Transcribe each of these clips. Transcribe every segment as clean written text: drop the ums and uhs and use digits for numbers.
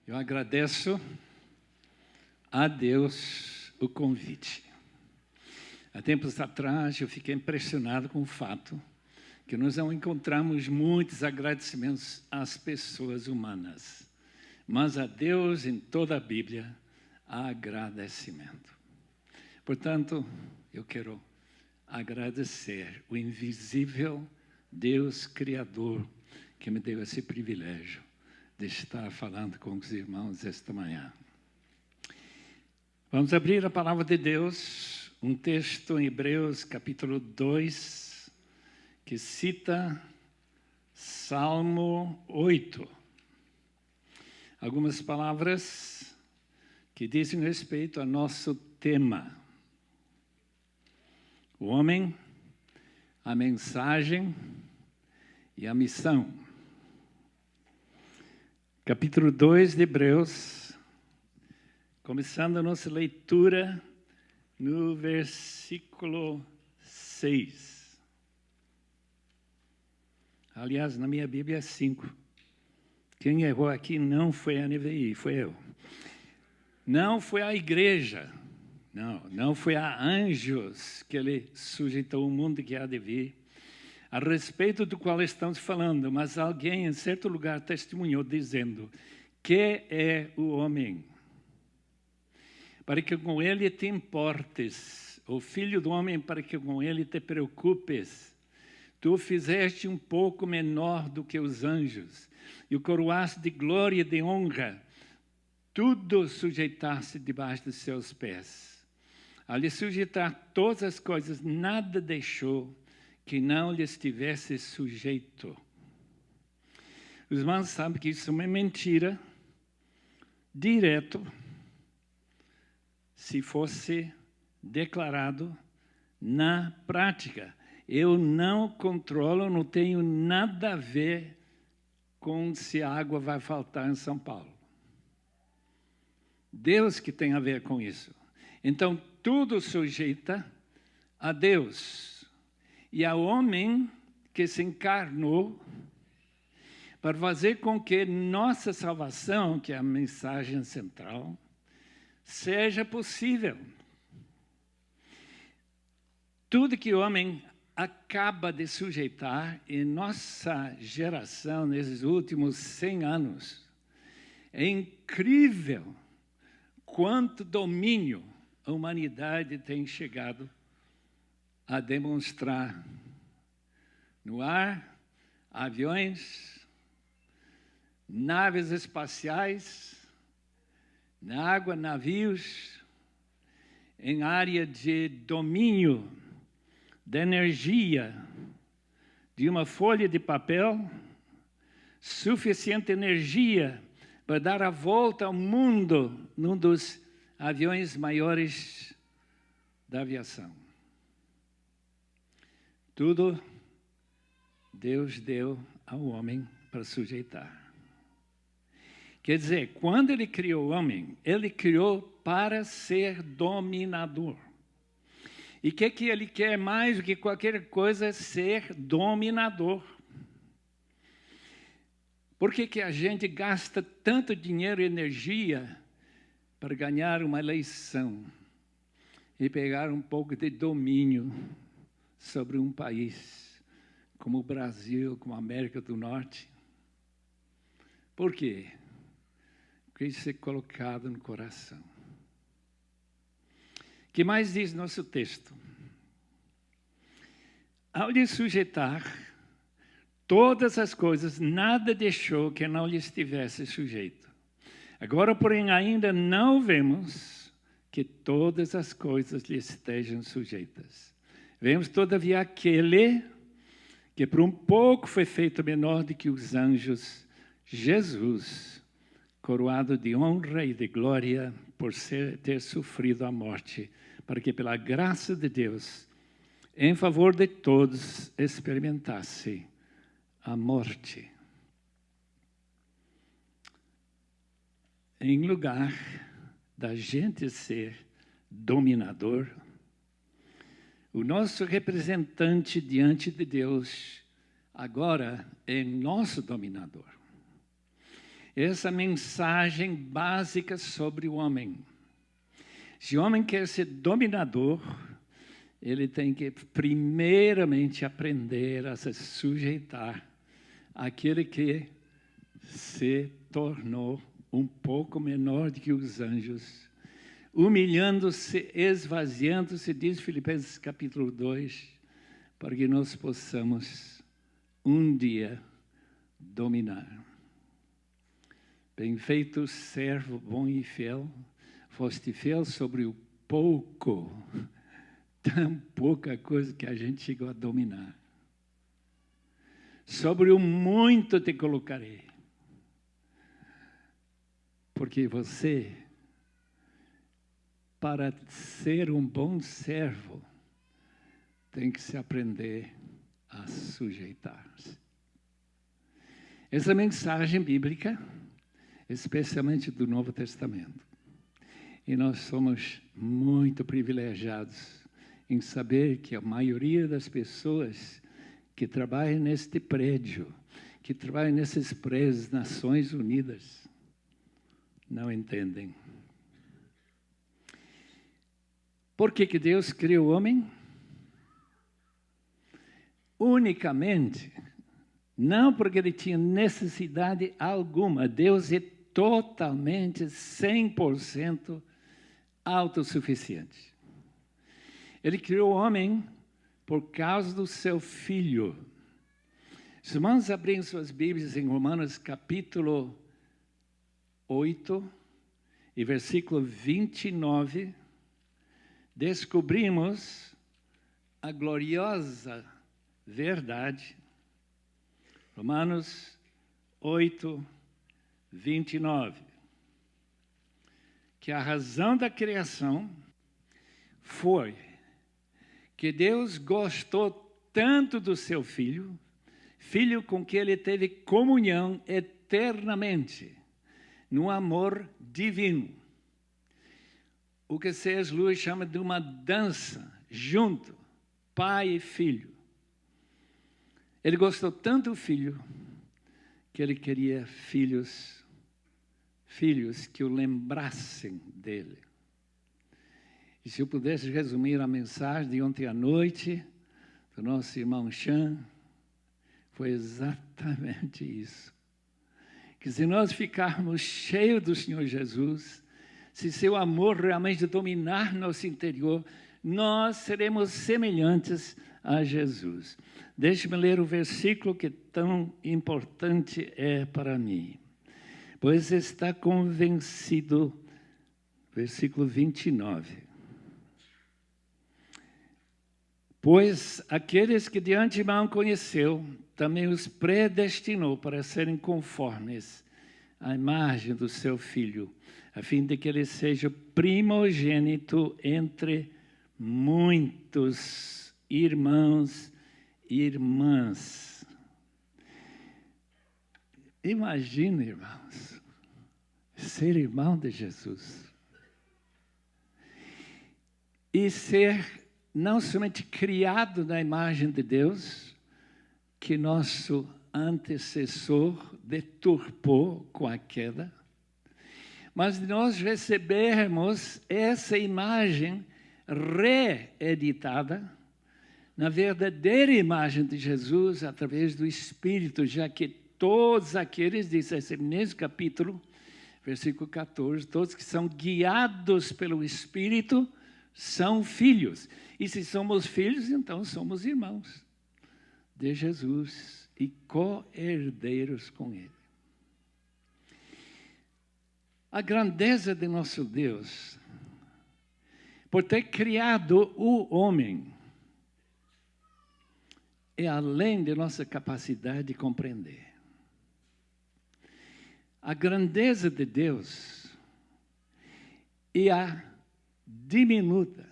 Eu agradeço a Deus o convite. Há tempos atrás, eu fiquei impressionado com o fato que nós não encontramos muitos agradecimentos às pessoas humanas, mas a Deus, em toda a Bíblia, há agradecimento. Portanto, eu quero agradecer o invisível Deus Criador que me deu esse privilégio de estar falando com os irmãos esta manhã. Vamos abrir a palavra de Deus, um texto em Hebreus, capítulo 2, que cita Salmo 8. Algumas palavras que dizem respeito ao nosso tema. O homem, a mensagem e a missão. Capítulo 2 de Hebreus, começando a nossa leitura no versículo 6. Aliás, na minha Bíblia é 5. Quem errou aqui não foi a NVI, foi eu. Não foi a igreja, não foi a anjos que ele sujeitou o mundo que há de vir, a respeito do qual estamos falando, mas alguém em certo lugar testemunhou dizendo: que é o homem? Para que com ele te importes, o filho do homem, para que com ele te preocupes. Tu o fizeste um pouco menor do que os anjos, e o coroaste de glória e de honra. Tudo sujeitaste debaixo dos seus pés. A lhe sujeitar todas as coisas, nada deixou que não lhe estivesse sujeito. Os irmãos sabem que isso é uma mentira, direto, se fosse declarado na prática. Eu não controlo, não tenho nada a ver com se a água vai faltar em São Paulo. Deus que tem a ver com isso. Então, tudo sujeita a Deus. E ao homem que se encarnou para fazer com que nossa salvação, que é a mensagem central, seja possível. Tudo que o homem acaba de sujeitar em nossa geração, nesses últimos 100 anos, é incrível quanto domínio a humanidade tem chegado a demonstrar no ar, aviões, naves espaciais, na água, navios, em área de domínio da energia, de uma folha de papel, suficiente energia para dar a volta ao mundo num dos aviões maiores da aviação. Tudo Deus deu ao homem para sujeitar. Quer dizer, quando ele criou o homem, ele criou para ser dominador. E o que ele quer mais do que qualquer coisa é ser dominador. Por que a gente gasta tanto dinheiro e energia para ganhar uma eleição e pegar um pouco de domínio sobre um país como o Brasil, como a América do Norte? Por quê? Porque isso é colocado no coração. O que mais diz nosso texto? Ao lhe sujeitar todas as coisas, nada deixou que não lhe estivesse sujeito. Agora, porém, ainda não vemos que todas as coisas lhe estejam sujeitas. Vemos, todavia, aquele que por um pouco foi feito menor do que os anjos, Jesus, coroado de honra e de glória por ter sofrido a morte, para que pela graça de Deus, em favor de todos, experimentasse a morte. Em lugar da gente ser dominador, o nosso representante diante de Deus agora é nosso dominador. Essa mensagem básica sobre o homem. Se o homem quer ser dominador, ele tem que primeiramente aprender a se sujeitar àquele que se tornou um pouco menor do que os anjos, humilhando-se, esvaziando-se, diz Filipenses capítulo 2, para que nós possamos um dia dominar. Bem feito, servo bom e fiel, foste fiel sobre o pouco, tão pouca coisa que a gente chegou a dominar. Sobre o muito te colocarei. Porque você, para ser um bom servo, tem que se aprender a sujeitar-se. Essa mensagem bíblica, especialmente do Novo Testamento. E nós somos muito privilegiados em saber que a maioria das pessoas que trabalham neste prédio, que trabalham nesses prédios, Nações Unidas, não entendem. Por que Deus criou o homem? Unicamente, não porque ele tinha necessidade alguma. Deus é totalmente, 100% autossuficiente. Ele criou o homem por causa do seu filho. Os irmãos abrem suas Bíblias em Romanos capítulo 8 e versículo 29, descobrimos a gloriosa verdade. Romanos 8, 29. Que a razão da criação foi que Deus gostou tanto do seu filho, filho com que ele teve comunhão eternamente, no amor divino. O que C.S. Lewis chama de uma dança junto, pai e filho. Ele gostou tanto do filho que ele queria filhos que o lembrassem dele. E se eu pudesse resumir a mensagem de ontem à noite do nosso irmão Chan, foi exatamente isso. Que se nós ficarmos cheios do Senhor Jesus, se seu amor realmente dominar nosso interior, nós seremos semelhantes a Jesus. Deixe-me ler o versículo que tão importante é para mim. Pois está convencido, versículo 29. Pois aqueles que de antemão conheceu, também os predestinou para serem conformes à imagem do seu Filho, a fim de que ele seja primogênito entre muitos irmãos e irmãs. Imagina, irmãos, ser irmão de Jesus. E ser não somente criado na imagem de Deus, que nosso antecessor deturpou com a queda, mas de nós recebermos essa imagem reeditada na verdadeira imagem de Jesus através do Espírito, já que todos aqueles, diz esse mesmo capítulo, versículo 14, todos que são guiados pelo Espírito são filhos. E se somos filhos, então somos irmãos de Jesus e co-herdeiros com Ele. A grandeza de nosso Deus, por ter criado o homem, é além de nossa capacidade de compreender. A grandeza de Deus e a diminuta,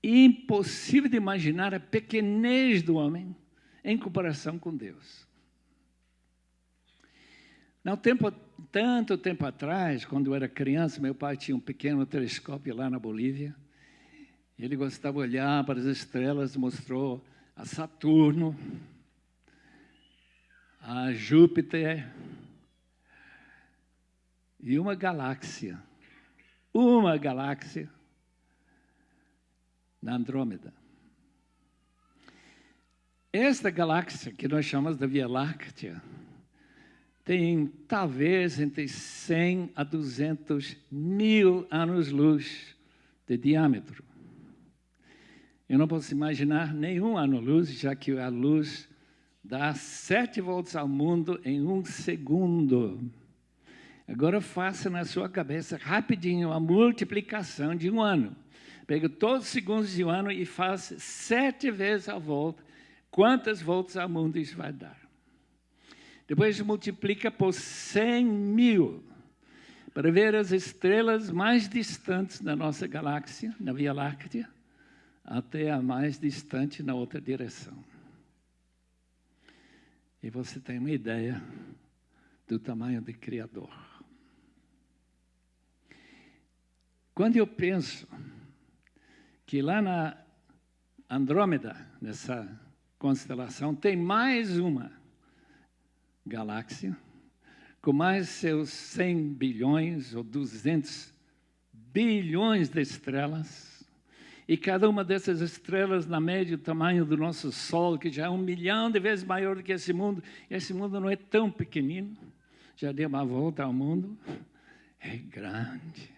impossível de imaginar a pequenez do homem em comparação com Deus. Tanto tempo atrás, quando eu era criança, meu pai tinha um pequeno telescópio lá na Bolívia. Ele gostava de olhar para as estrelas, mostrou a Saturno, a Júpiter, e uma galáxia na Andrômeda. Esta galáxia, que nós chamamos de Via Láctea, tem talvez entre 100 a 200 mil anos-luz de diâmetro. Eu não posso imaginar nenhum ano-luz, já que a luz dá 7 voltas ao mundo em 1 segundo. Agora faça na sua cabeça rapidinho a multiplicação de um ano. Pega todos os segundos de um ano e faz 7 vezes a volta. Quantas voltas ao mundo isso vai dar? Depois multiplica por 100 mil para ver as estrelas mais distantes da nossa galáxia, na Via Láctea, até a mais distante na outra direção. E você tem uma ideia do tamanho do Criador. Quando eu penso que lá na Andrômeda, nessa constelação, tem mais uma galáxia, com mais seus 100 bilhões ou 200 bilhões de estrelas, e cada uma dessas estrelas, na média, o tamanho do nosso Sol, que já é 1 milhão de vezes maior do que esse mundo, e esse mundo não é tão pequenino, já deu uma volta ao mundo, é grande.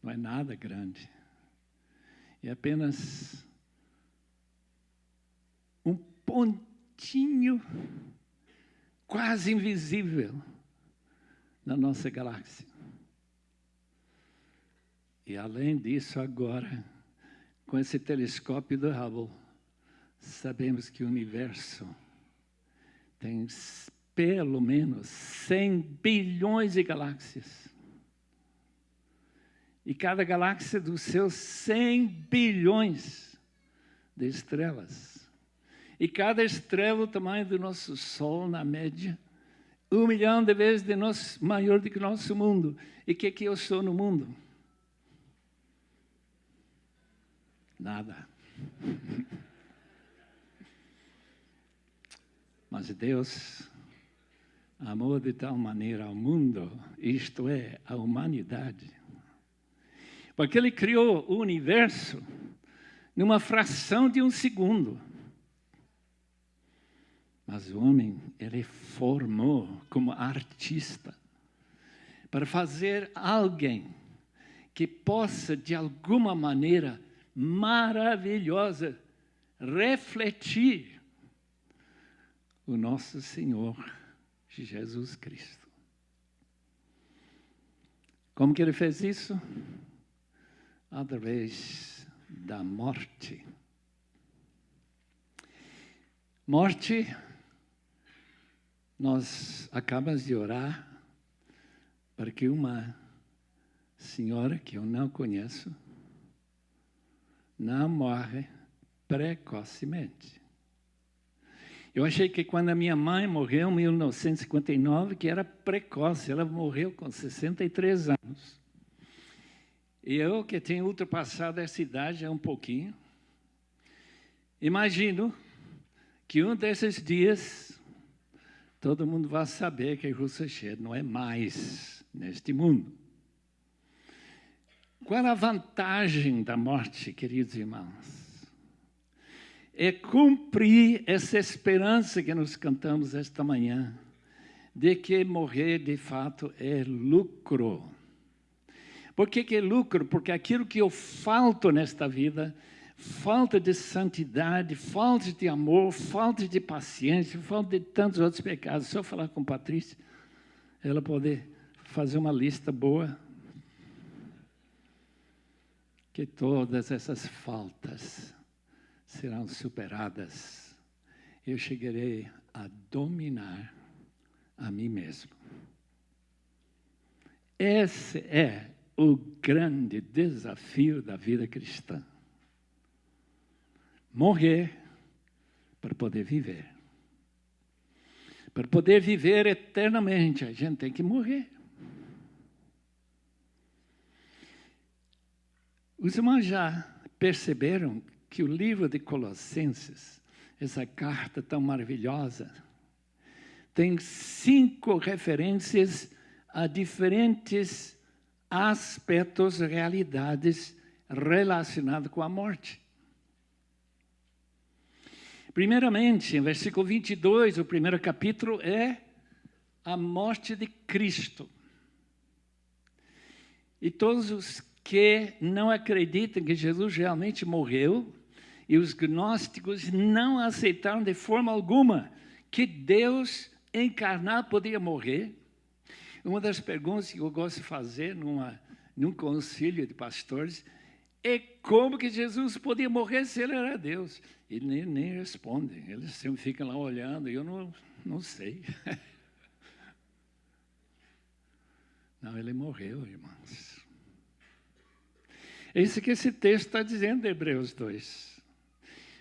Não é nada grande. É apenas um pontinho quase invisível na nossa galáxia. E além disso, agora, com esse telescópio do Hubble, sabemos que o universo tem pelo menos 100 bilhões de galáxias. E cada galáxia dos seus 100 bilhões de estrelas. E cada estrela, o tamanho do nosso Sol, na média, 1 milhão de vezes maior do que o nosso mundo. E o que eu sou no mundo? Nada. Mas Deus amou de tal maneira ao mundo, isto é, a humanidade, porque Ele criou o universo numa fração de um segundo. Mas o homem, ele formou como artista para fazer alguém que possa, de alguma maneira maravilhosa, refletir o nosso Senhor Jesus Cristo. Como que ele fez isso? Através da morte. Morte, nós acabamos de orar para que uma senhora que eu não conheço não morre precocemente. Eu achei que quando a minha mãe morreu em 1959, que era precoce, ela morreu com 63 anos. E eu, que tenho ultrapassado essa idade um pouquinho, imagino que um desses dias todo mundo vai saber que Russell Shedd não é mais neste mundo. Qual a vantagem da morte, queridos irmãos? É cumprir essa esperança que nós cantamos esta manhã, de que morrer de fato é lucro. Por que é lucro? Porque aquilo que eu falto nesta vida, falta de santidade, falta de amor, falta de paciência, falta de tantos outros pecados. Se eu falar com Patrícia, ela poder fazer uma lista boa, que todas essas faltas serão superadas. Eu chegarei a dominar a mim mesmo. Esse é o grande desafio da vida cristã. Morrer para poder viver. Para poder viver eternamente, a gente tem que morrer. Os irmãos já perceberam que o livro de Colossenses, essa carta tão maravilhosa, tem 5 referências a diferentes aspectos, realidades relacionadas com a morte. Primeiramente, em versículo 22, o primeiro capítulo é a morte de Cristo. E todos os que não acreditam que Jesus realmente morreu, e os gnósticos não aceitaram de forma alguma que Deus encarnado podia morrer. Uma das perguntas que eu gosto de fazer num concílio de pastores é como que Jesus podia morrer se ele era Deus. E nem respondem, eles sempre ficam lá olhando, e eu não sei. Não, ele morreu, irmãos. É isso que esse texto está dizendo, Hebreus 2.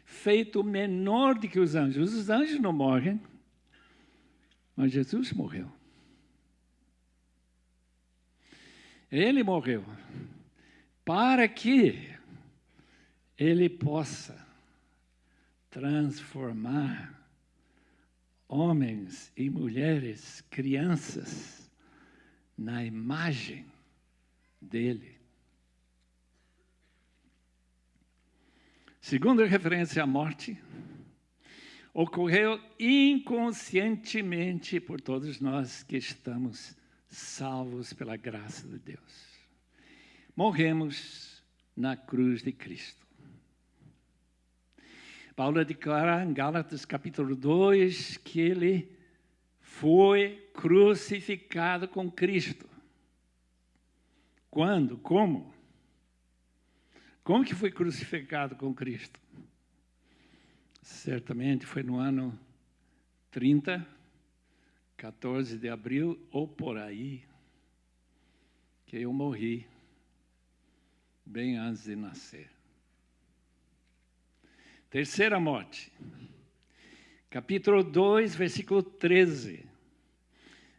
Feito menor do que os anjos. Os anjos não morrem, mas Jesus morreu. Ele morreu para que ele possa transformar homens e mulheres, crianças, na imagem dele. Segunda referência à morte, ocorreu inconscientemente por todos nós que estamos salvos pela graça de Deus. Morremos na cruz de Cristo. Paulo declara em Gálatas capítulo 2 que ele foi crucificado com Cristo. Quando? Como? Como que foi crucificado com Cristo? Certamente foi no ano 30, 14 de abril, ou por aí, que eu morri, bem antes de nascer. Terceira morte. Capítulo 2, versículo 13.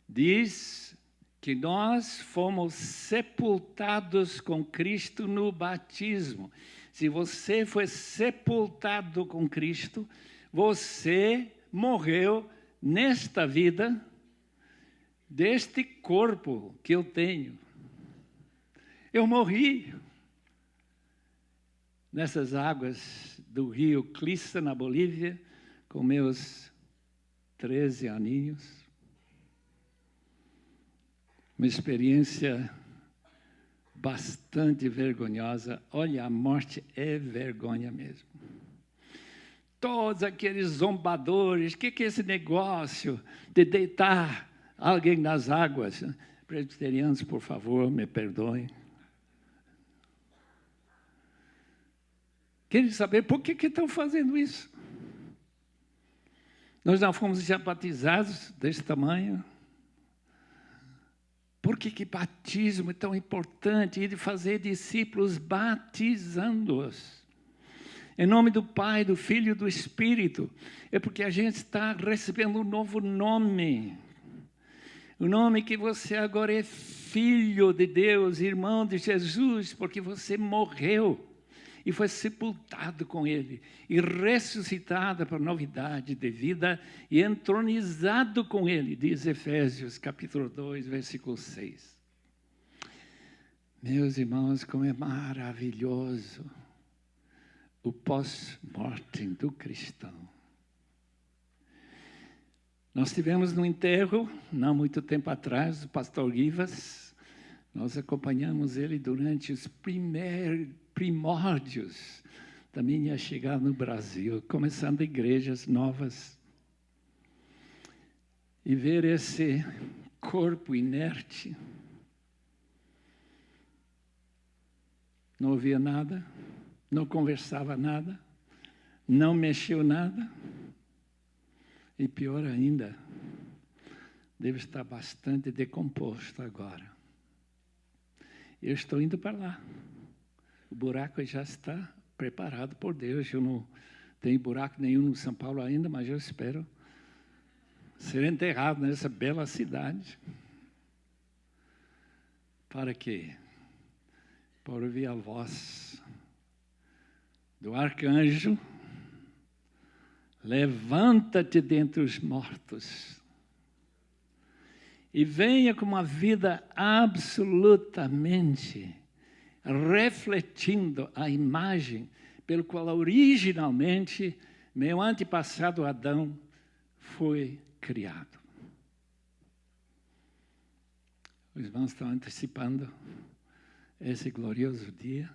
Diz que nós fomos sepultados com Cristo no batismo. Se você foi sepultado com Cristo, você morreu nesta vida, deste corpo que eu tenho. Eu morri nessas águas do rio Clista, na Bolívia, com meus 13 aninhos. Uma experiência bastante vergonhosa. Olha, a morte é vergonha mesmo. Todos aqueles zombadores, o que é esse negócio de deitar alguém nas águas? Presbiterianos, por favor, me perdoem. Querem saber por que estão fazendo isso? Nós não fomos já batizados desse tamanho. Por que batismo é tão importante? E de fazer discípulos batizando-os. Em nome do Pai, do Filho e do Espírito. É porque a gente está recebendo um novo nome. O nome que você agora é filho de Deus, irmão de Jesus, porque você morreu e foi sepultado com Ele, e ressuscitado para novidade de vida, e entronizado com Ele, diz Efésios, capítulo 2, versículo 6. Meus irmãos, como é maravilhoso o pós-mortem do cristão. Nós tivemos no enterro, não muito tempo atrás, do pastor Rivas. Nós acompanhamos ele durante os primórdios da minha chegada no Brasil, começando igrejas novas. E ver esse corpo inerte, não ouvia nada, não conversava nada, não mexeu nada. E pior ainda, deve estar bastante decomposto agora. Eu estou indo para lá. O buraco já está preparado por Deus. Eu não tenho buraco nenhum no São Paulo ainda, mas eu espero ser enterrado nessa bela cidade. Para quê? Para ouvir a voz do arcanjo: levanta-te dentre os mortos e venha com uma vida absolutamente refletindo a imagem pelo qual originalmente meu antepassado Adão foi criado. Os irmãos estão antecipando esse glorioso dia.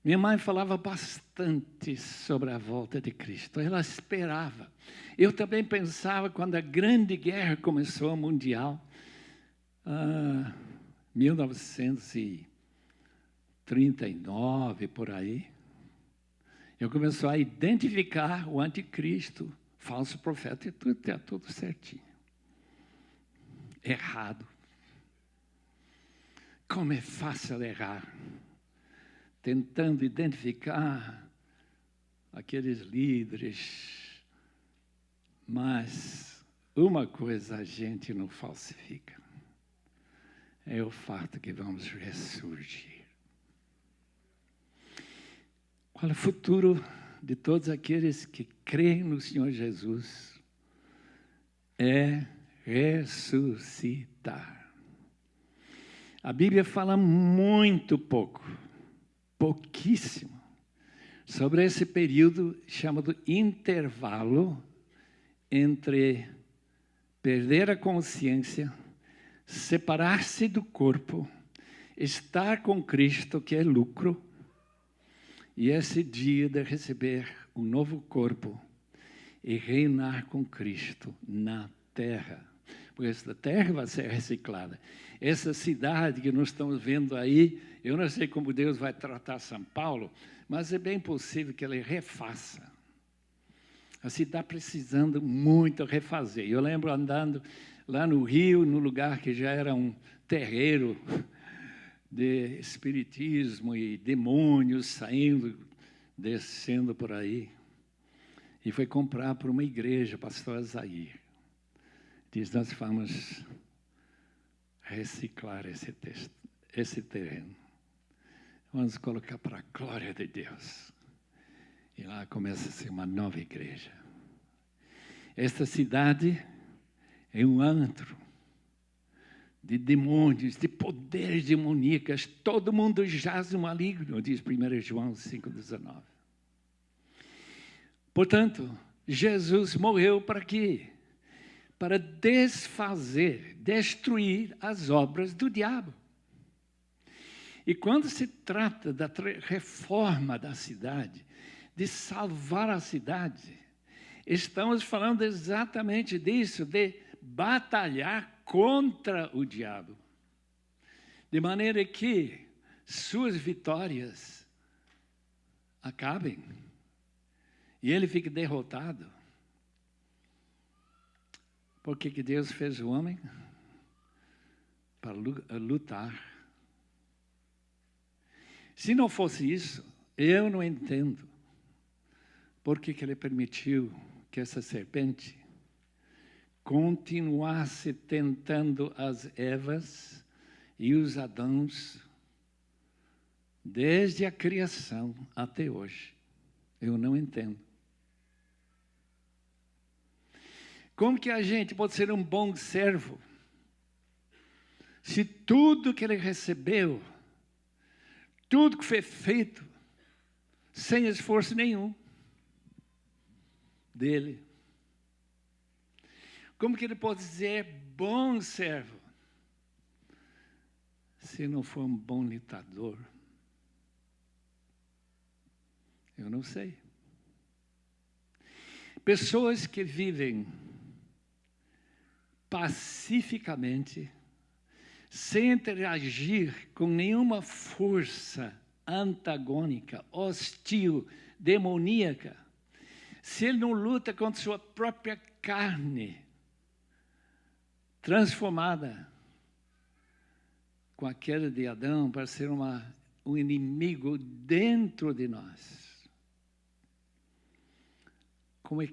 Minha mãe falava bastante sobre a volta de Cristo. Ela esperava. Eu também pensava, quando a Grande Guerra começou, mundial, 1939, por aí, eu comecei a identificar o anticristo, falso profeta, e tudo certinho. Errado. Como é fácil errar. Tentando identificar aqueles líderes. Mas uma coisa a gente não falsifica. É o fato que vamos ressurgir. Qual é o futuro de todos aqueles que creem no Senhor Jesus? É ressuscitar. A Bíblia fala muito pouco, pouquíssimo, sobre esse período chamado intervalo entre perder a consciência, separar-se do corpo, estar com Cristo, que é lucro, e esse dia de receber um novo corpo e reinar com Cristo na terra. Porque essa terra vai ser reciclada. Essa cidade que nós estamos vendo aí, eu não sei como Deus vai tratar São Paulo, mas é bem possível que ele refaça. A cidade está precisando muito refazer. Eu lembro andando lá no Rio, no lugar que já era um terreiro de espiritismo e demônios saindo, descendo por aí. E foi comprar por uma igreja, pastor Azair. Diz, nós vamos reciclar esse terreno. Vamos colocar para a glória de Deus. E lá começa a ser uma nova igreja. Esta cidade é um antro de demônios, de poderes demoníacos. Todo mundo jaz no maligno, diz 1 João 5,19. Portanto, Jesus morreu para quê? Para desfazer, destruir as obras do diabo. E quando se trata da reforma da cidade, de salvar a cidade, estamos falando exatamente disso, de batalhar contra o diabo. De maneira que suas vitórias acabem e ele fique derrotado. Por que Deus fez o homem? Para lutar. Se não fosse isso, eu não entendo por que ele permitiu que essa serpente continuasse tentando as Evas e os Adãos desde a criação até hoje. Eu não entendo. Como que a gente pode ser um bom servo se tudo que ele recebeu, tudo que foi feito, sem esforço nenhum dele? Como que ele pode dizer bom servo se não for um bom lutador? Eu não sei. Pessoas que vivem pacificamente, sem interagir com nenhuma força antagônica, hostil, demoníaca, se ele não luta contra sua própria carne, transformada com a queda de Adão para ser um inimigo dentro de nós. Como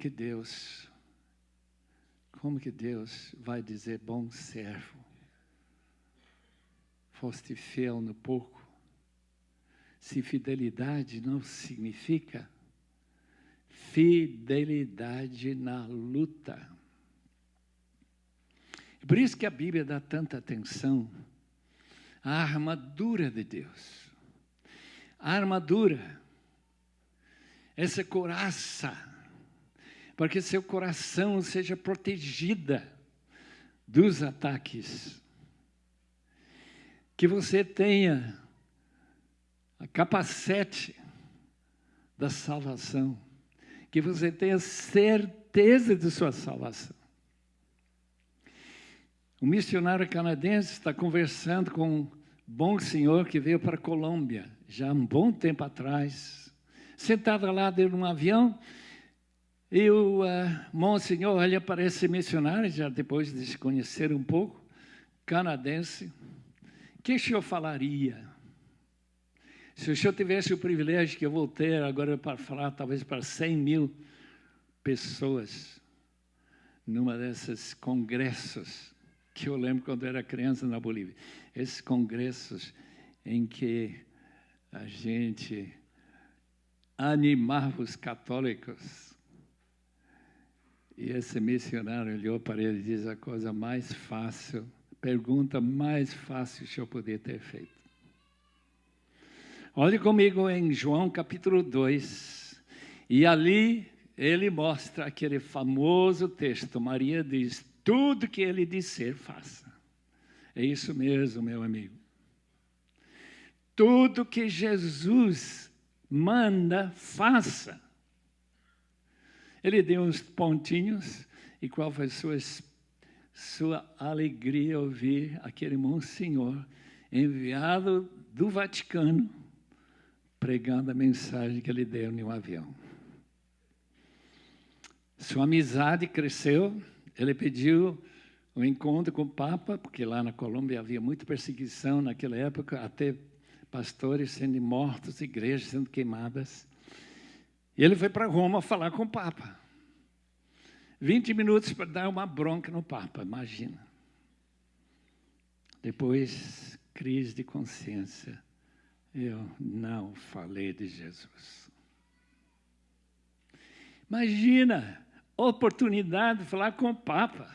que Deus vai dizer, bom servo, foste fiel no pouco, se fidelidade não significa fidelidade na luta? Por isso que a Bíblia dá tanta atenção à armadura de Deus. A armadura, essa couraça, para que seu coração seja protegida dos ataques. Que você tenha a capacete da salvação. Que você tenha certeza de sua salvação. Um missionário canadense está conversando com um bom senhor que veio para a Colômbia, já há um bom tempo atrás. Sentado lá dentro de um avião, e o monsenhor olha para esse missionário, já depois de se conhecer um pouco, canadense. O que o senhor falaria? Se o senhor tivesse o privilégio que eu vou ter agora para falar, talvez para 100 mil pessoas, numa desses congressos, que eu lembro quando eu era criança na Bolívia, esses congressos em que a gente animava os católicos. E esse missionário olhou para ele e disse a coisa mais fácil, pergunta mais fácil que eu podia ter feito. Olhe comigo em João capítulo 2, e ali ele mostra aquele famoso texto. Maria diz, tudo que ele disser, faça. É isso mesmo, meu amigo. Tudo que Jesus manda, faça. Ele deu uns pontinhos, e qual foi sua alegria ouvir aquele monsenhor enviado do Vaticano pregando a mensagem que ele deu em um avião. Sua amizade cresceu, ele pediu um encontro com o Papa, porque lá na Colômbia havia muita perseguição naquela época, até pastores sendo mortos, igrejas sendo queimadas. E ele foi para Roma falar com o Papa. 20 minutos para dar uma bronca no Papa, imagina. Depois, crise de consciência. Eu não falei de Jesus. Imagina, oportunidade de falar com o Papa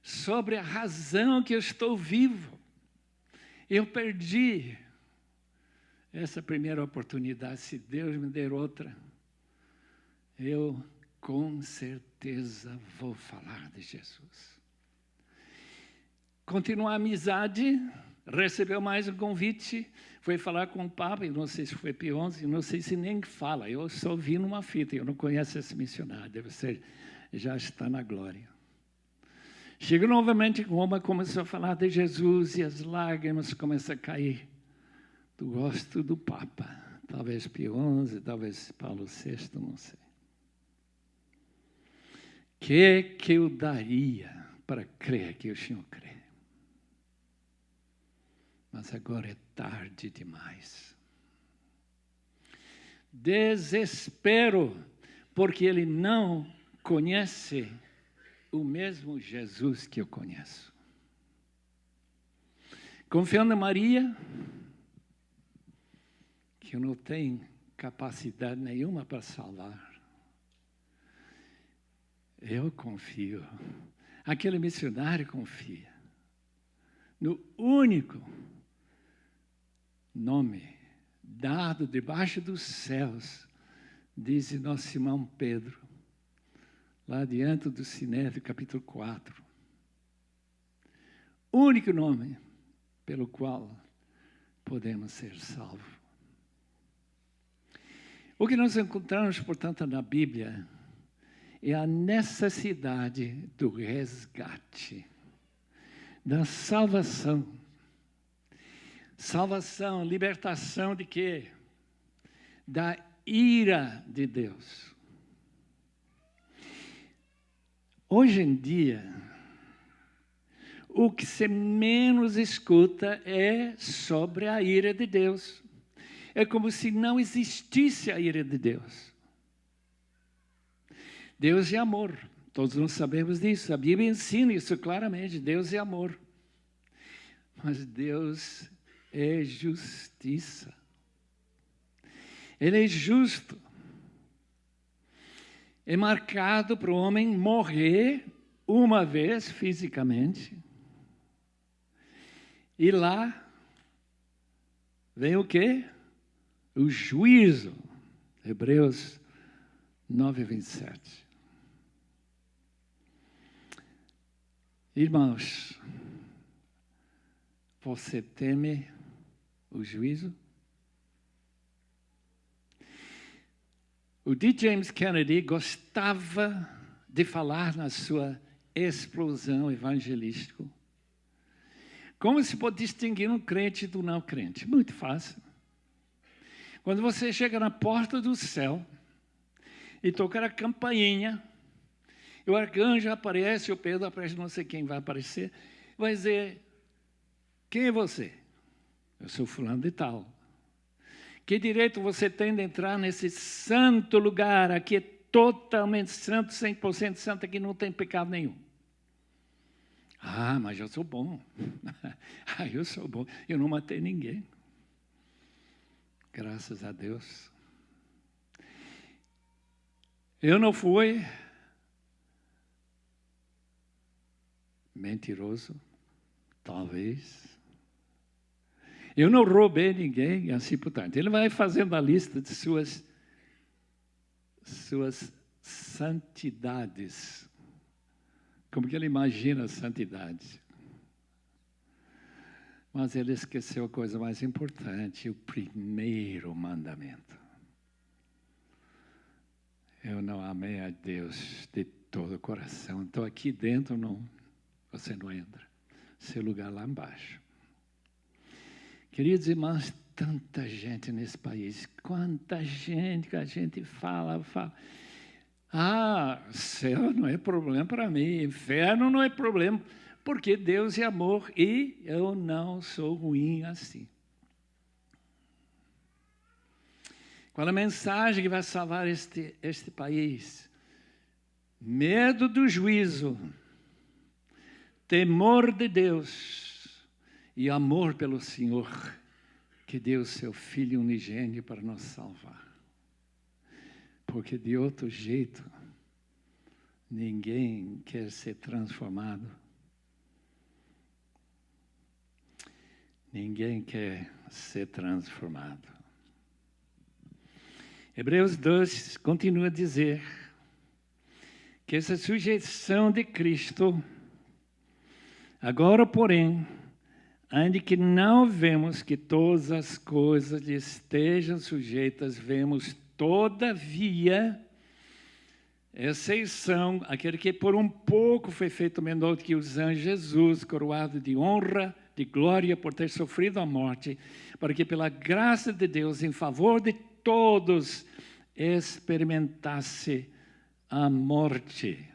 sobre a razão que eu estou vivo. Eu perdi essa primeira oportunidade. Se Deus me der outra, eu com certeza vou falar de Jesus. Continuar a amizade, recebeu mais um convite, foi falar com o Papa, eu não sei se foi Pio XI, não sei se nem fala, eu só vi numa fita, eu não conheço esse missionário, deve ser, já está na glória. Chega novamente em Roma, começou a falar de Jesus e as lágrimas começam a cair do rosto do Papa, talvez Pio XI, talvez Paulo VI, não sei. O que eu daria para crer que o Senhor crê? Mas agora é tarde demais. Desespero, porque ele não conhece o mesmo Jesus que eu conheço. Confiando em Maria, que eu não tenho capacidade nenhuma para salvar. Eu confio. Aquele missionário confia no único nome dado debaixo dos céus, diz nosso irmão Pedro, lá diante do Sinédrio, capítulo 4. Único nome pelo qual podemos ser salvos. O que nós encontramos, portanto, na Bíblia é a necessidade do resgate, da salvação. Salvação, libertação de quê? Da ira de Deus. Hoje em dia, o que se menos escuta é sobre a ira de Deus. É como se não existisse a ira de Deus. Deus é amor. Todos nós sabemos disso. A Bíblia ensina isso claramente. Deus é amor. Mas Deus é justiça. Ele é justo. É marcado para o homem morrer uma vez fisicamente, e lá vem o quê? O juízo. Hebreus 9, 27. Irmãos, você teme o juízo? O D. James Kennedy gostava de falar na sua explosão evangelística. Como se pode distinguir um crente do não crente? Muito fácil. Quando você chega na porta do céu e tocar a campainha, e o arcanjo aparece, o Pedro aparece, não sei quem vai aparecer, vai dizer, quem é você? Eu sou fulano de tal. Que direito você tem de entrar nesse santo lugar? Aqui é totalmente santo, 100% santo, aqui não tem pecado nenhum. Ah, mas eu sou bom. Eu sou bom. Eu não matei ninguém. Graças a Deus. Eu não fui mentiroso, talvez. Eu não roubei ninguém, e assim por diante. Ele vai fazendo a lista de suas santidades. Como que ele imagina a santidade? Mas ele esqueceu a coisa mais importante, o primeiro mandamento. Eu não amei a Deus de todo o coração. Então aqui dentro você não entra. Seu lugar lá embaixo. Queridos irmãos, tanta gente nesse país, quanta gente que a gente fala. Céu não é problema para mim, inferno não é problema, porque Deus é amor e eu não sou ruim assim. Qual a mensagem que vai salvar este país? Medo do juízo, temor de Deus e amor pelo Senhor, que deu seu Filho unigênito para nos salvar. Porque de outro jeito, ninguém quer ser transformado. Ninguém quer ser transformado. Hebreus 2 continua a dizer que essa sujeição de Cristo, agora, porém, ainda que não vemos que todas as coisas lhe estejam sujeitas, vemos, todavia, exceção, aquele que por um pouco foi feito menor do que os anjos, Jesus, coroado de honra, de glória, por ter sofrido a morte, para que pela graça de Deus, em favor de todos, experimentasse a morte,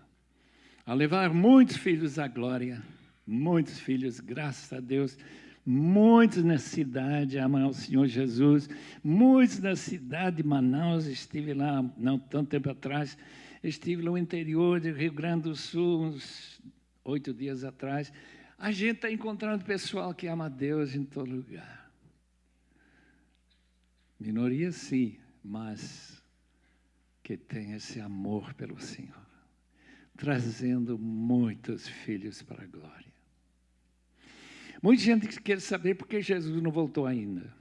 a levar muitos filhos à glória, muitos filhos, graças a Deus, muitos na cidade amam o Senhor Jesus, muitos na cidade de Manaus, estive lá não tanto tempo atrás, estive no interior do Rio Grande do Sul, uns 8 dias atrás. A gente está encontrando pessoal que ama a Deus em todo lugar. Minoria sim, mas que tem esse amor pelo Senhor, trazendo muitos filhos para a glória. Muita gente quer saber por que Jesus não voltou ainda.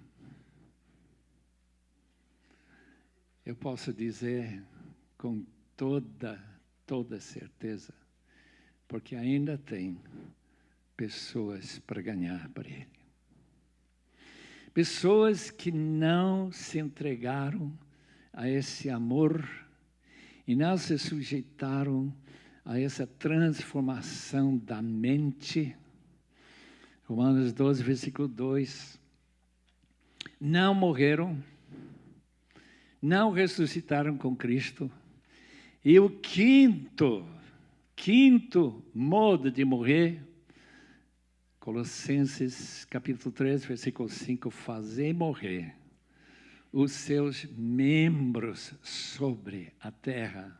Eu posso dizer com toda certeza, porque ainda tem pessoas para ganhar para Ele. Pessoas que não se entregaram a esse amor e não se sujeitaram a essa transformação da mente. Romanos 12, versículo 2. Não morreram, não ressuscitaram com Cristo. E o quinto modo de morrer, Colossenses capítulo 3, versículo 5, fazer morrer os seus membros sobre a terra.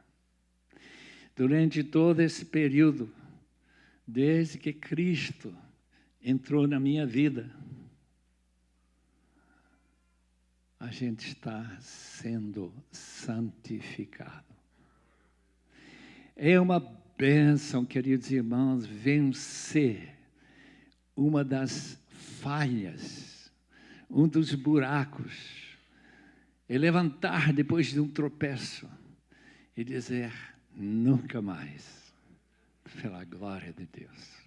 Durante todo esse período, desde que Cristo entrou na minha vida, a gente está sendo santificado. É uma bênção, queridos irmãos, vencer uma das falhas, um dos buracos, e levantar depois de um tropeço e dizer: nunca mais, pela glória de Deus.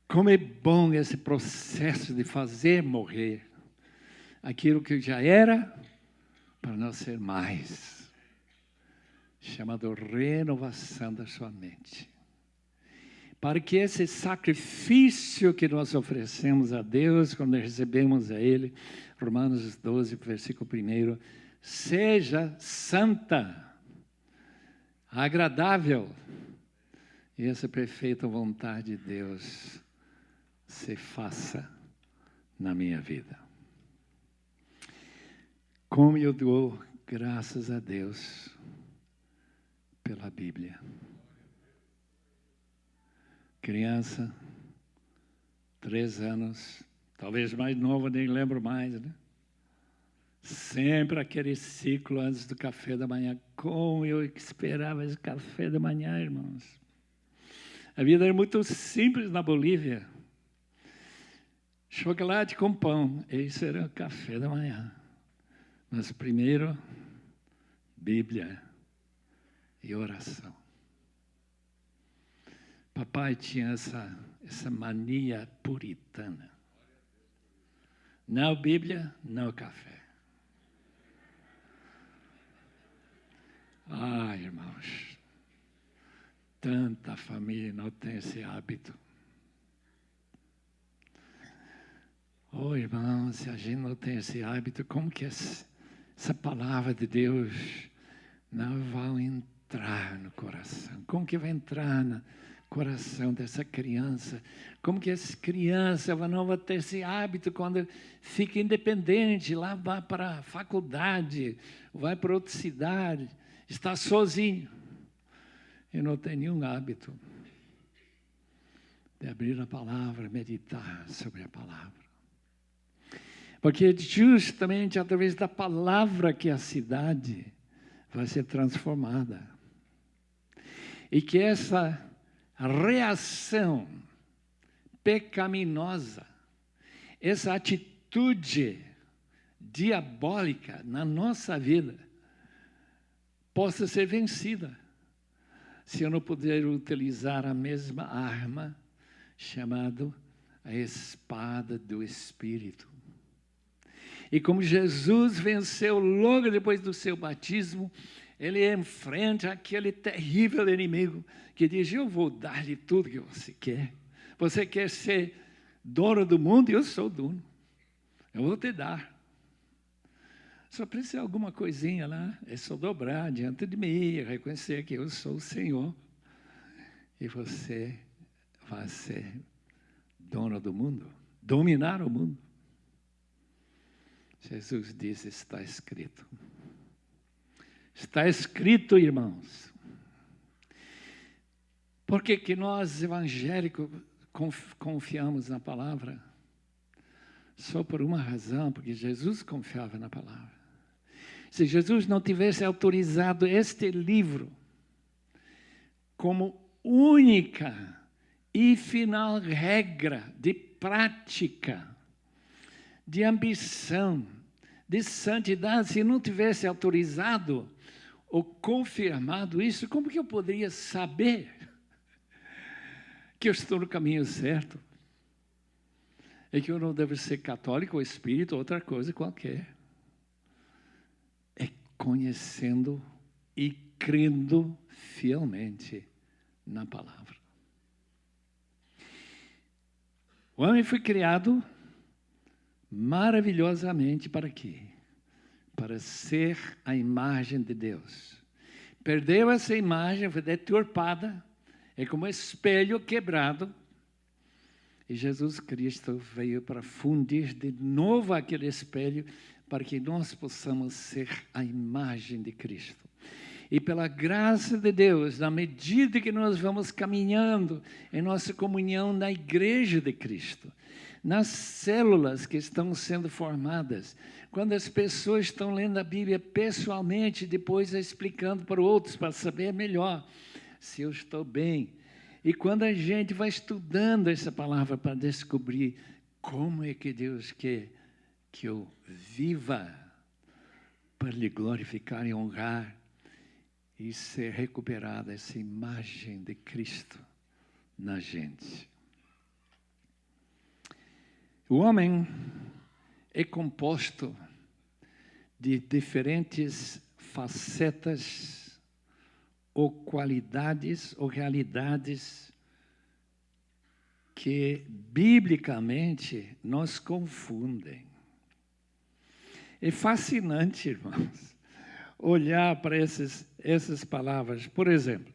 Como é bom esse processo de fazer morrer aquilo que já era, para não ser mais, chamado renovação da sua mente. Para que esse sacrifício que nós oferecemos a Deus, quando recebemos a Ele, Romanos 12, versículo 1, seja santa, agradável, e essa perfeita vontade de Deus se faça na minha vida. Como eu dou graças a Deus pela Bíblia. Criança, 3 anos, talvez mais nova, nem lembro mais, né? Sempre aquele ciclo antes do café da manhã. Como eu esperava esse café da manhã, irmãos. A vida era muito simples na Bolívia. Chocolate com pão, esse era o café da manhã. Mas primeiro, Bíblia e oração. Papai tinha essa mania puritana. Não Bíblia, não café. Ah, irmãos, tanta família não tem esse hábito. Oh, irmãos, se a gente não tem esse hábito, como que essa palavra de Deus não vai entrar no coração? Como que vai entrar no coração dessa criança? Como que essa criança não vai ter esse hábito quando fica independente, lá vai para a faculdade, vai para outra cidade, está sozinho e não tem nenhum hábito de abrir a palavra, meditar sobre a palavra. Porque é justamente através da palavra que a cidade vai ser transformada. E que essa reação pecaminosa, essa atitude diabólica na nossa vida, possa ser vencida. Se eu não puder utilizar a mesma arma, chamada a espada do Espírito. E como Jesus venceu logo depois do seu batismo, ele enfrenta aquele terrível inimigo que diz: eu vou dar-lhe tudo que você quer. Você quer ser dono do mundo? Eu sou dono. Eu vou te dar. Só precisa alguma coisinha lá, é só dobrar diante de mim, reconhecer que eu sou o Senhor. E você vai ser dono do mundo, dominar o mundo. Jesus diz: está escrito. Está escrito, irmãos. Por que nós, evangélicos, confiamos na palavra? Só por uma razão, porque Jesus confiava na palavra. Se Jesus não tivesse autorizado este livro como única e final regra de prática, de ambição, de santidade, se não tivesse autorizado ou confirmado isso, como que eu poderia saber que eu estou no caminho certo? É que eu não devo ser católico ou espírita ou outra coisa qualquer. É conhecendo e crendo fielmente na palavra. O homem foi criado maravilhosamente para quê? Para ser a imagem de Deus. Perdeu essa imagem, foi deturpada, é como um espelho quebrado. E Jesus Cristo veio para fundir de novo aquele espelho, para que nós possamos ser a imagem de Cristo. E pela graça de Deus, na medida que nós vamos caminhando em nossa comunhão na igreja de Cristo, nas células que estão sendo formadas, quando as pessoas estão lendo a Bíblia pessoalmente, depois explicando para outros, para saber melhor, se eu estou bem. E quando a gente vai estudando essa palavra para descobrir como é que Deus quer que eu viva para lhe glorificar e honrar e ser recuperada essa imagem de Cristo na gente. O homem é composto de diferentes facetas ou qualidades ou realidades que, biblicamente, nos confundem. É fascinante, irmãos, olhar para essas palavras. Por exemplo,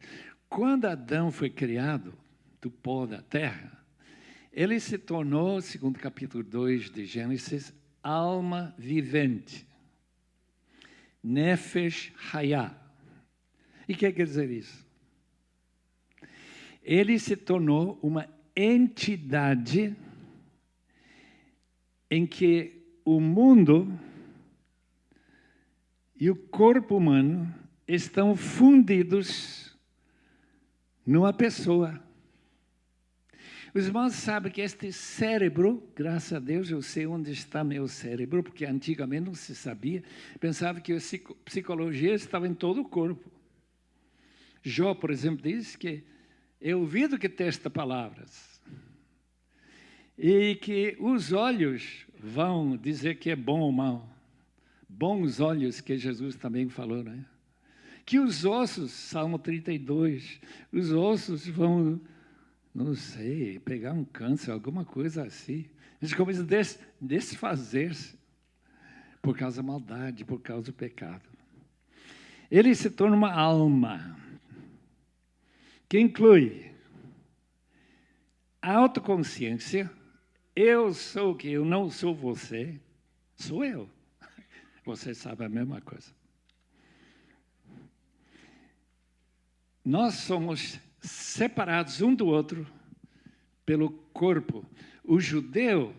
quando Adão foi criado do pó da terra, ele se tornou, segundo o capítulo 2 de Gênesis, alma vivente. Nefesh Hayah. E o que quer dizer isso? Ele se tornou uma entidade em que o mundo e o corpo humano estão fundidos numa pessoa. Os irmãos sabem que este cérebro, graças a Deus eu sei onde está meu cérebro, porque antigamente não se sabia, pensava que a psicologia estava em todo o corpo. Jó, por exemplo, diz que é o ouvido que testa palavras. E que os olhos vão dizer que é bom ou mal. Bons olhos, que Jesus também falou, né? Que os ossos, Salmo 32, os ossos vão, não sei, pegar um câncer, alguma coisa assim. Eles começam a desfazer-se por causa da maldade, por causa do pecado. Ele se torna uma alma que inclui a autoconsciência. Eu sou o que eu não sou você, sou eu. Você sabe a mesma coisa. Nós somos separados um do outro pelo corpo. O judeu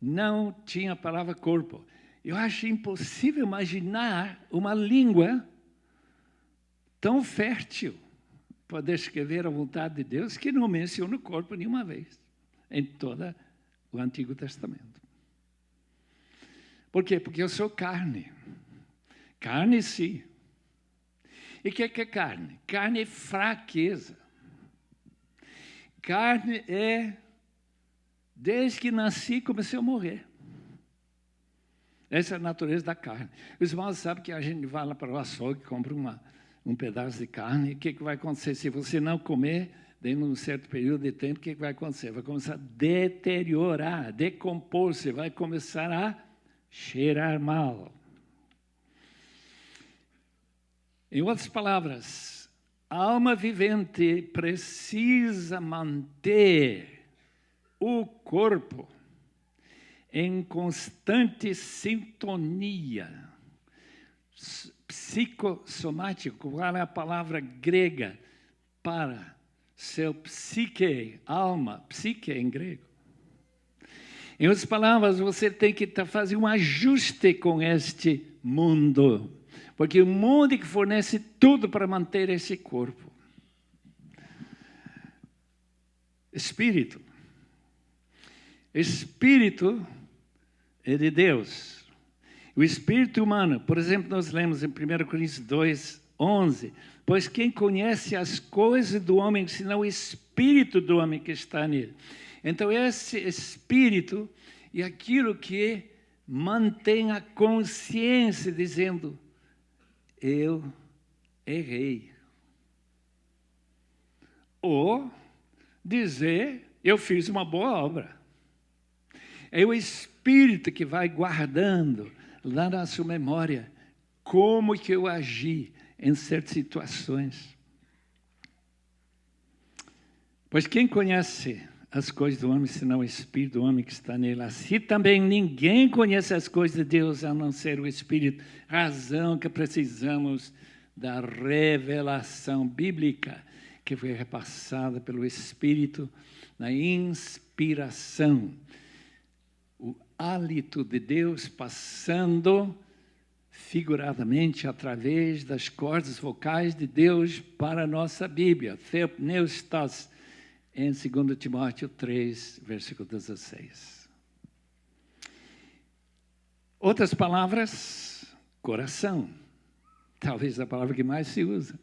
não tinha a palavra corpo. Eu acho impossível imaginar uma língua tão fértil para descrever a vontade de Deus que não menciona o corpo nenhuma vez em todo o Antigo Testamento. Por quê? Porque eu sou carne. Carne, sim. E o que é carne? Carne é fraqueza. Carne é, desde que nasci, comecei a morrer. Essa é a natureza da carne. Os irmãos sabem que a gente vai lá para o açougue, compra um pedaço de carne, e o que vai acontecer? Se você não comer, dentro de um certo período de tempo, o que vai acontecer? Vai começar a deteriorar, decompor-se, vai começar a cheirar mal. Em outras palavras, a alma vivente precisa manter o corpo em constante sintonia. Psicossomático, qual é a palavra grega para seu psique, alma, psique em grego? Em outras palavras, você tem que fazer um ajuste com este mundo, porque o mundo que fornece tudo para manter esse corpo. Espírito. Espírito é de Deus. O espírito humano, por exemplo, nós lemos em 1 Coríntios 2:11, pois quem conhece as coisas do homem, senão o espírito do homem que está nele. Então, esse espírito é aquilo que mantém a consciência dizendo, eu errei. Ou dizer, eu fiz uma boa obra. É o espírito que vai guardando lá na sua memória como que eu agi em certas situações. Pois quem conhece as coisas do homem, senão o Espírito do homem que está nele? Assim também ninguém conhece as coisas de Deus, a não ser o Espírito. Razão que precisamos da revelação bíblica, que foi repassada pelo Espírito na inspiração. O hálito de Deus passando figuradamente através das cordas vocais de Deus para a nossa Bíblia. Theopneustos, em 2 Timóteo 3, versículo 16. Outras palavras, coração. Talvez a palavra que mais se usa.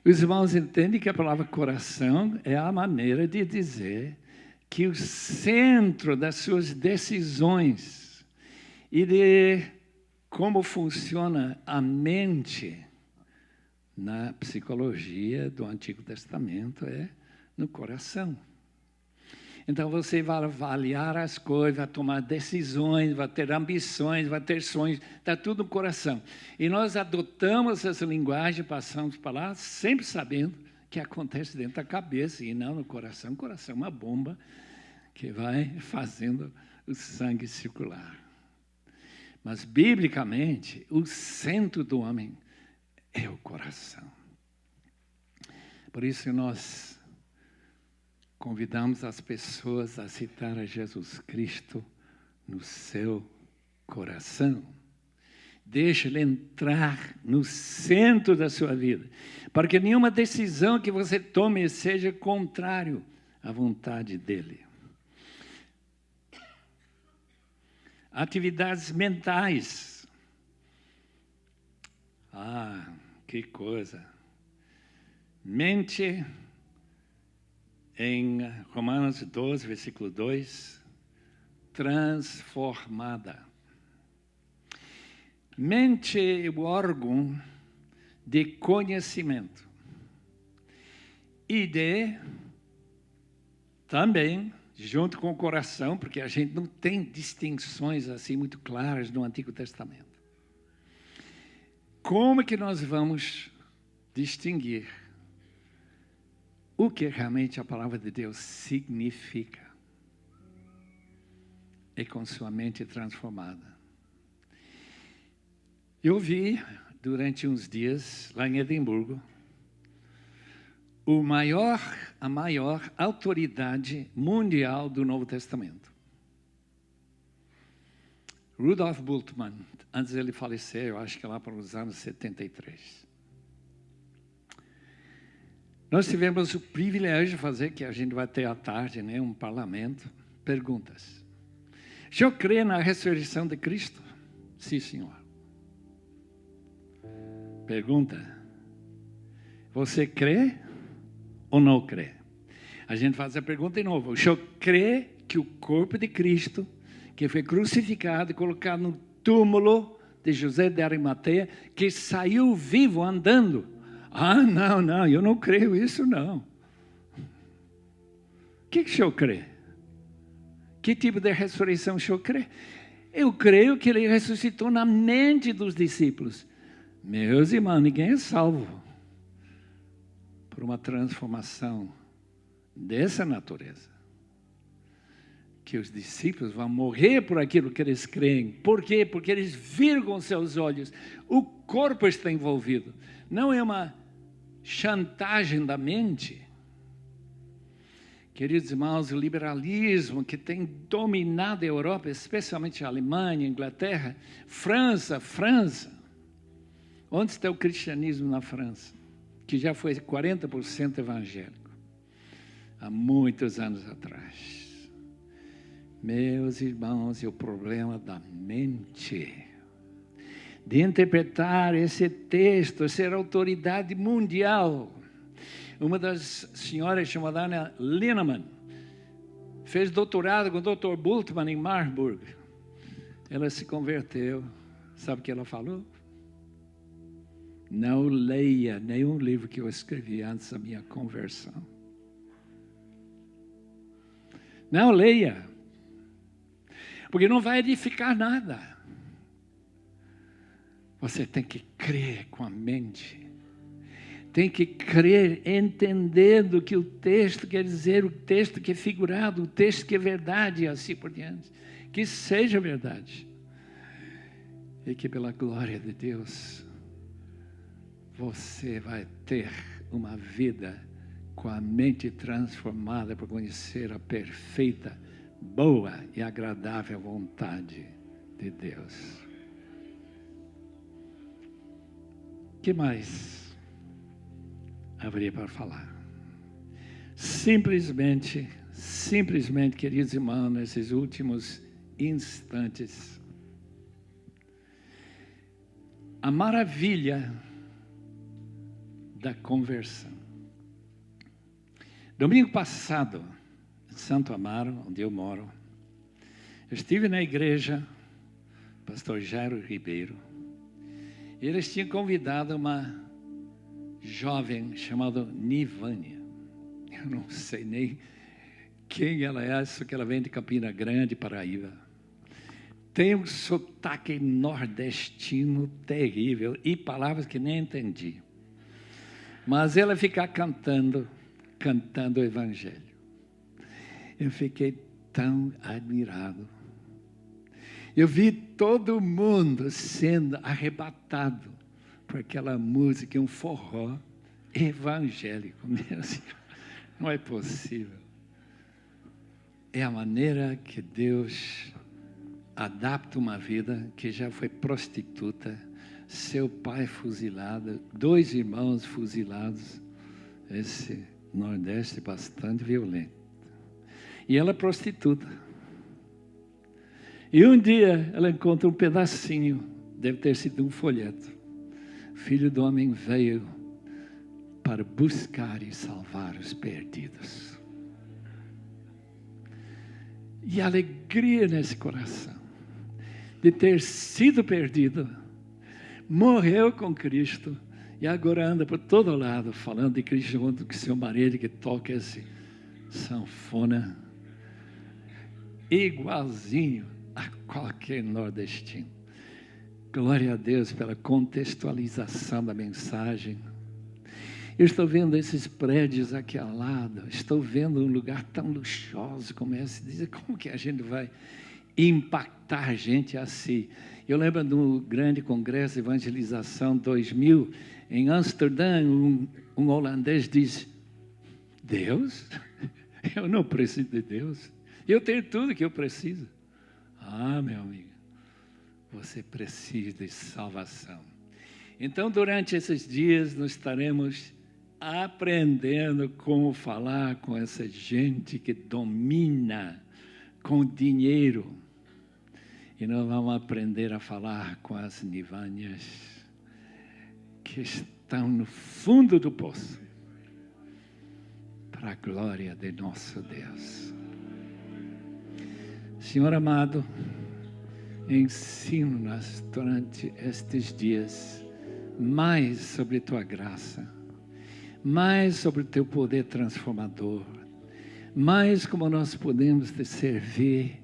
Os irmãos entendem que a palavra coração é a maneira de dizer que o centro das suas decisões e de como funciona a mente na psicologia do Antigo Testamento é no coração. Então você vai avaliar as coisas, vai tomar decisões, vai ter ambições, vai ter sonhos, está tudo no coração. E nós adotamos essa linguagem, passamos para lá, sempre sabendo que acontece dentro da cabeça e não no coração. O coração é uma bomba que vai fazendo o sangue circular. Mas, biblicamente, o centro do homem é o coração. Por isso, nós convidamos as pessoas a citar a Jesus Cristo no seu coração. Deixe ele entrar no centro da sua vida, para que nenhuma decisão que você tome seja contrário à vontade dele. Atividades mentais. Que coisa. Mente, em Romanos 12, versículo 2, transformada. Mente é o órgão de conhecimento e também, junto com o coração, porque a gente não tem distinções assim muito claras no Antigo Testamento. Como é que nós vamos distinguir o que realmente a palavra de Deus significa? É com sua mente transformada. Eu vi, durante uns dias, lá em Edimburgo, a maior autoridade mundial do Novo Testamento. Rudolf Bultmann, antes ele falecer, eu acho que lá para os anos 73. Nós tivemos o privilégio de fazer, que a gente vai ter à tarde, né, um parlamento, perguntas. O senhor crê na ressurreição de Cristo? Sim, senhor. Pergunta. Você crê ou não crê? A gente faz a pergunta de novo. O senhor crê que o corpo de Cristo, que foi crucificado e colocado no túmulo de José de Arimateia, que saiu vivo andando? Não, eu não creio isso, não. O que o senhor crê? Que tipo de ressurreição o senhor crê? Eu creio que ele ressuscitou na mente dos discípulos. Meus irmãos, ninguém é salvo por uma transformação dessa natureza. Que os discípulos vão morrer por aquilo que eles creem. Por quê? Porque eles viram com seus olhos. O corpo está envolvido. Não é uma chantagem da mente. Queridos irmãos, o liberalismo que tem dominado a Europa, especialmente a Alemanha, a Inglaterra, França. Onde está o cristianismo na França? Que já foi 40% evangélico. Há muitos anos atrás. Meus irmãos, é o problema da mente. De interpretar esse texto, ser autoridade mundial. Uma das senhoras chamada Anna Linnemann fez doutorado com o Dr. Bultmann em Marburg. Ela se converteu. Sabe o que ela falou? Não leia nenhum livro que eu escrevi antes da minha conversão. Não leia. Porque não vai edificar nada. Você tem que crer com a mente. Tem que crer entendendo que o texto quer dizer, o texto que é figurado, o texto que é verdade e assim por diante. Que seja verdade. E que pela glória de Deus, você vai ter uma vida com a mente transformada para conhecer a perfeita, boa e agradável vontade de Deus. que mais haveria para falar? Simplesmente, queridos irmãos, nesses últimos instantes, a maravilha da conversão. Domingo passado, em Santo Amaro, onde eu moro, eu estive na igreja, pastor Jairo Ribeiro. Eles tinham convidado uma jovem chamada Nivânia. Eu não sei nem quem ela é, só que ela vem de Campina Grande, Paraíba. Tem um sotaque nordestino terrível e palavras que nem entendi. Mas ela fica cantando o Evangelho. Eu fiquei tão admirado. Eu vi todo mundo sendo arrebatado por aquela música, um forró evangélico. Meu Senhor, não é possível. É a maneira que Deus adapta uma vida que já foi prostituta, seu pai fuzilado, 2 irmãos fuzilados. Esse Nordeste é bastante violento. E ela é prostituta. E um dia ela encontra um pedacinho, deve ter sido um folheto. Filho do homem veio para buscar e salvar os perdidos. E a alegria nesse coração de ter sido perdido, morreu com Cristo e agora anda por todo lado falando de Cristo junto com seu marido que toca esse sanfona igualzinho a qualquer nordestino. Glória a Deus pela contextualização da mensagem. Eu estou vendo esses prédios aqui ao lado, estou vendo um lugar tão luxuoso como esse. Dizer, como que a gente vai impactar gente assim? Eu lembro do grande congresso de evangelização 2000, em Amsterdã, um holandês diz, Deus? Eu não preciso de Deus. Eu tenho tudo que eu preciso. Ah, meu amigo, você precisa de salvação. Então, durante esses dias, nós estaremos aprendendo como falar com essa gente que domina com dinheiro. E nós vamos aprender a falar com as Nivânias que estão no fundo do poço, para a glória de nosso Deus. Senhor amado, ensina-nos durante estes dias mais sobre Tua graça, mais sobre o Teu poder transformador, mais como nós podemos Te servir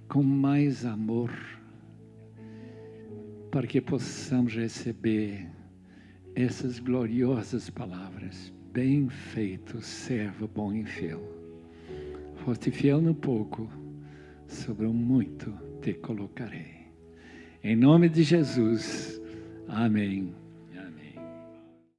com mais amor, para que possamos receber essas gloriosas palavras. Bem feito, servo bom e fiel. Foste fiel no pouco, sobre o muito te colocarei. Em nome de Jesus, amém.